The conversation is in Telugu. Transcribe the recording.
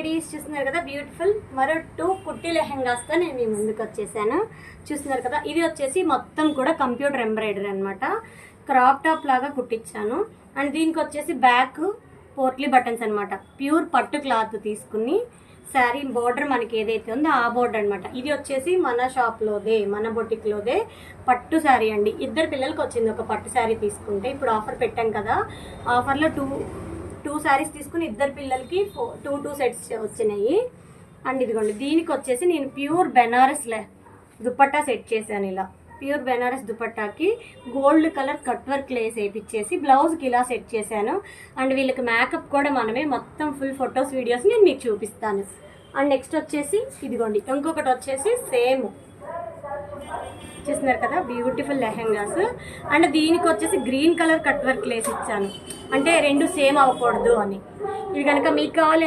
లేడీస్, చూస్తున్నారు కదా బ్యూటిఫుల్ మరో 2 కుట్టి లెహెంగాస్తో నేను మీ ముందుకు వచ్చేసాను. చూస్తున్నారు కదా, ఇది వచ్చేసి మొత్తం కూడా కంప్యూటర్ ఎంబ్రాయిడరీ అనమాట. క్రాప్ టాప్ లాగా కుట్టించాను. అండ్ దీనికి వచ్చేసి బ్యాక్ పోర్ట్లీ బటన్స్ అనమాట. ప్యూర్ పట్టు క్లాత్ తీసుకుని శారీ బోర్డర్ మనకి ఏదైతే ఉందో ఆ బోర్డర్ అనమాట. ఇది వచ్చేసి మన షాప్లోదే, మన బొటిక్లోదే పట్టు శారీ అండి. ఇద్దరు పిల్లలకి వచ్చింది ఒక పట్టు శారీ తీసుకుంటే. ఇప్పుడు ఆఫర్ పెట్టాం కదా, ఆఫర్లో టూ శారీస్ తీసుకుని ఇద్దరు పిల్లలకి టూ సెట్స్ వచ్చినాయి. అండ్ ఇదిగోండి, దీనికి వచ్చేసి నేను ప్యూర్ బెనారస్ దుపట్టా సెట్ చేశాను. ఇలా ప్యూర్ బెనారస్ దుపట్టాకి gold colour cut work lace వేయించేసి బ్లౌజ్కి ఇలా సెట్ చేశాను. అండ్ వీళ్ళకి మేకప్ కూడా మనమే, మొత్తం ఫుల్ ఫొటోస్ వీడియోస్ నేను మీకు చూపిస్తాను. అండ్ నెక్స్ట్ వచ్చేసి ఇదిగోండి, ఇంకొకటి వచ్చేసి సేమ్ చూస్తున్నారు కదా బ్యూటిఫుల్ లెహెంగాస్. అండ్ దీనికి వచ్చేసి green colour cut work Lay's ఇచ్చాను, అంటే రెండు సేమ్ అవ్వకూడదు అని. ఇవి కనుక మీకు కావాలి